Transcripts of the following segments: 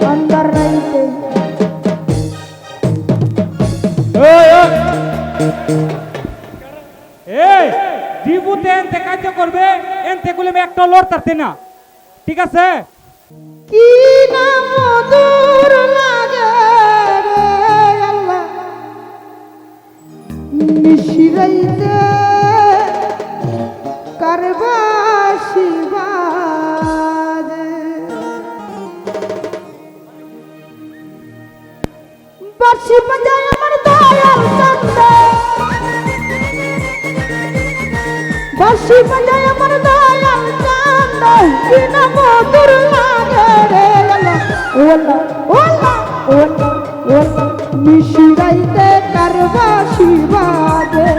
আন্দার রাইতে এই জীবুতে এনতে কাজ করবে এনতে গুলো একটা লড়তারতে না ঠিক আছে কি না মধুর লাগে রে আল্লাহ নিশিরাইতে কারবাসি বাজে বাঁশি বাজায় আমার দয়াল চান্দে বাঁশি বাজায় আমার দয়াল চান্দে কি না মধুর লাগে রে আল্লাহ ওলা ওলা ওলা ওলা নিশিরাইতে কারবাসি বাজে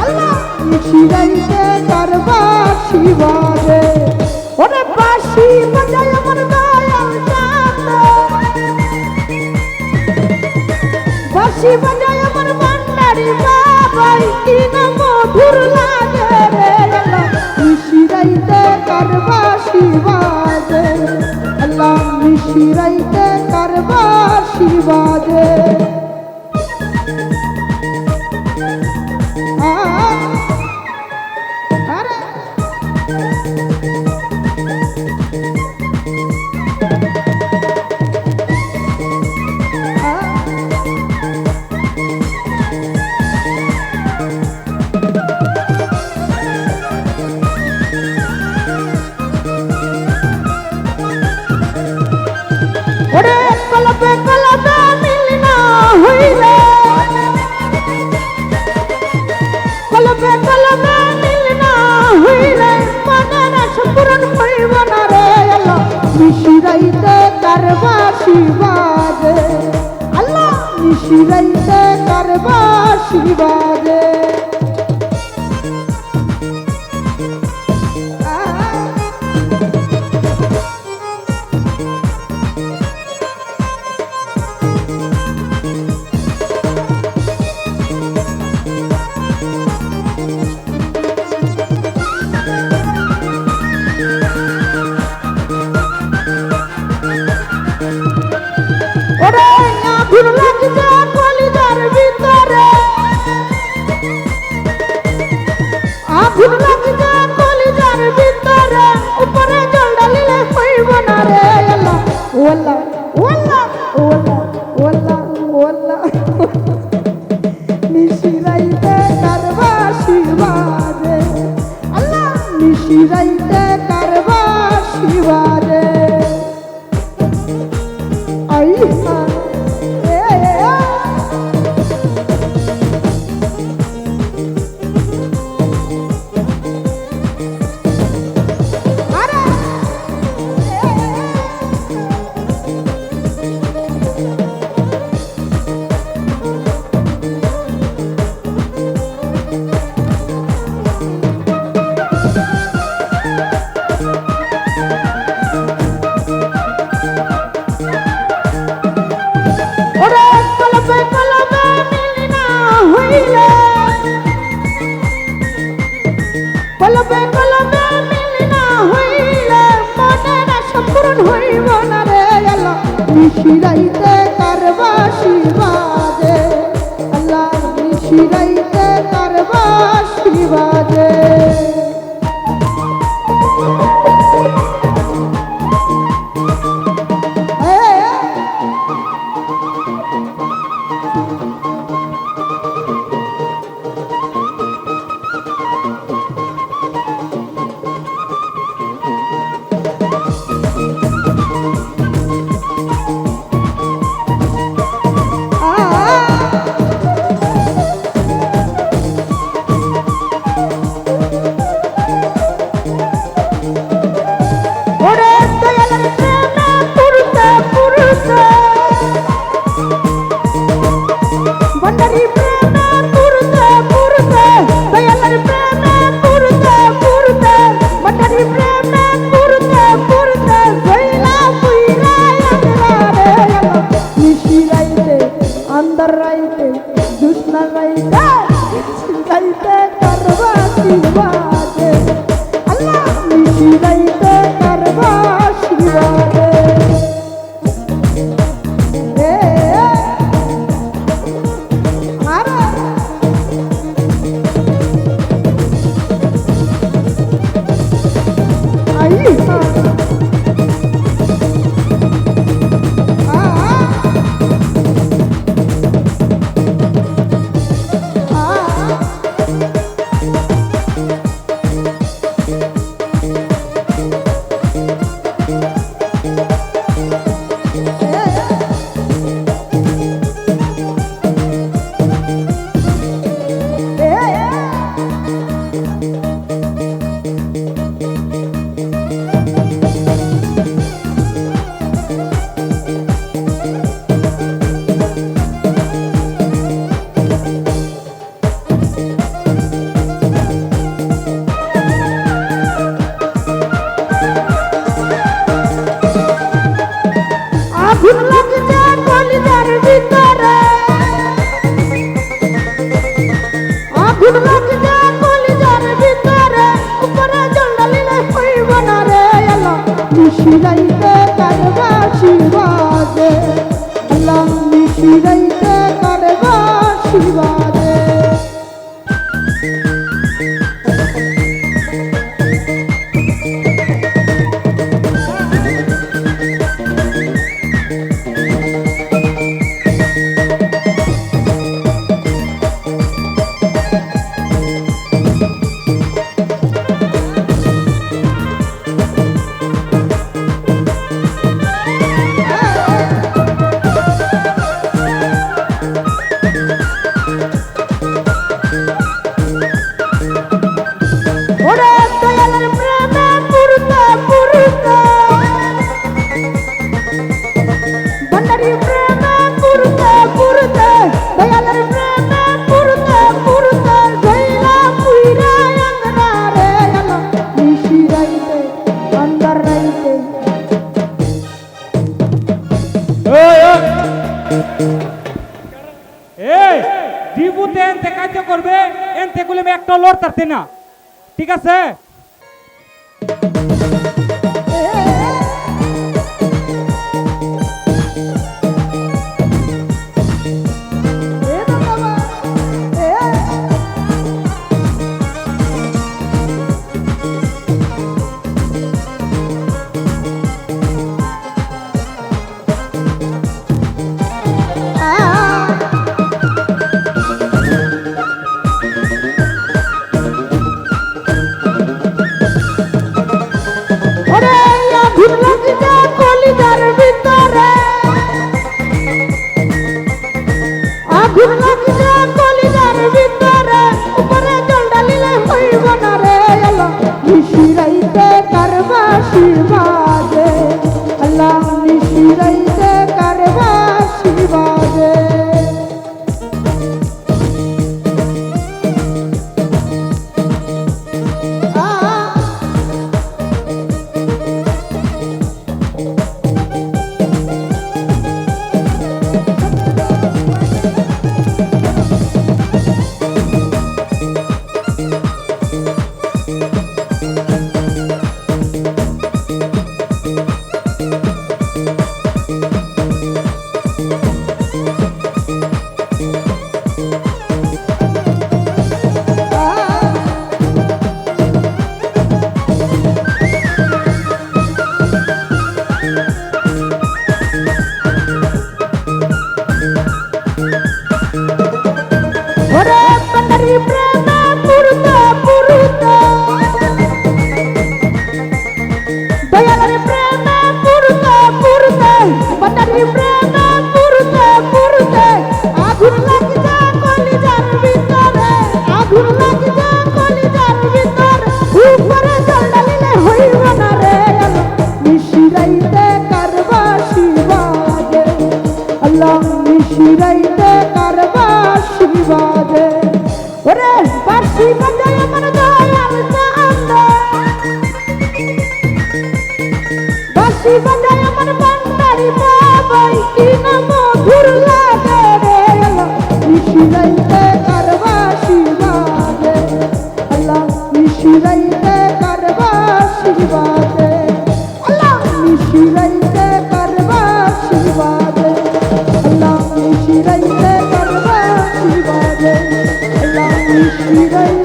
আল্লাহ নিশিরাইতে কারবাসি বাজে ওরে বাঁশি বাজায় আমার দয়াল চান্দে বাঁশি বাজায় আমার ভান্ডারি বাবাই কি না মধুর লাগে রে আল্লাহ নিশিরাইতে কারবাসি বাজে আল্লাহ নিশিরাইতে কারবাসি বাজে আরে ওরে কলবে কলবে মিলনা হইলে কলবে কলবে মিলনা হইলে মনের সম্পূর্ণ হইব না রে আল্লাহ নিশিরাইতে কারবাসি বাজে আল্লাহ নিশিরাইতে কারবাসি বাজে ওরে আগুন লাগছে কলিজার ভিতরে আগুন লাগছে কলিজার ভিতরে উপরে জল ঢালিলে হইব না রে আল্লাহ ওলা ওলা ওলা ওলা ওলা নিশিরাইতে কারবাসি বাজে আল্লাহ নিশিরাইতে কারবাসি বাজে আই ওরে কলবে কলবে মিলনা হইলে কলবে কলবে মিলনা হইলে মনের সম্পূর্ণ হইব না রে আল্লাহ নিশিরাইতে কারবাসি বাজে আল্লাহ নিশিরাইতে কারবাসি বাজে আগুন লাগছে কলিজার ভিতরে, আগুন লাগছে কলিজার ভিতরে, উপরে জন্ডালিলে হইব না রে আল্লাহ মিশিরাইতে কারবাসি বাজে, আল্লাহ মিশিরাইতে কারবাসি বাজে। ওরে দয়ালের প্রেমে পুরতে পুরতে, ভান্ডারি প্রেমে পুরতে পুরতে, দয়ালের প্রেমে পুরতে পুরতে, জইলা পুইরা আন্ধারে আলো মিশিরাইতে আন্ধারাইতে। এই ডিবুতে এনতে কাজ করবে এনতে গুলো আমি একটা লড়তারতে না, ঠিক আছে? ওরে আগুন লাগছে কলিজার ভিতরে, আগুন লাগছে কলিজার ভিতরে, উপরে জন্ডালিলে হইব না রে আল্লাহ মিশিরাইতে কারবাসি বাজে, আল্লাহ মিশিরাইতে কারবাসি বাজে। ওরে ভান্ডারি প্রেমে পুরতে পুরতে, দয়ালের প্রেমে পুরতে পুরতে, ভান্ডারি প্রেমে পুরতে পুরতে, আগুন লাগছে কলিজার ভিতরে, আগুন লাগছে কলিজার ভিতরে, উপরে জন্ডালিলে হইব না রে আল্লাহ মিশিরাইতে কারবাসি বাজে, আল্লাহ মিশিরাইতে কারবাসি বাজে। ওরে বাঁশি বাজায় আমার দয়াল চান্দে, বাঁশি বাজায় আমার ভান্ডারি বাবাই, কি না মধুর লাগে রে আল্লাহ মিশিরাইতে কারবাসি বাজে, আল্লাহ মিশিরাইতে কারবাসি বাজে, আল্লাহ মিশিরাইতে কারবাসি বাজে, আল্লাহ মিশিরাইতে কারবাসি বাজে, আল্লাহ মিশিরাইতে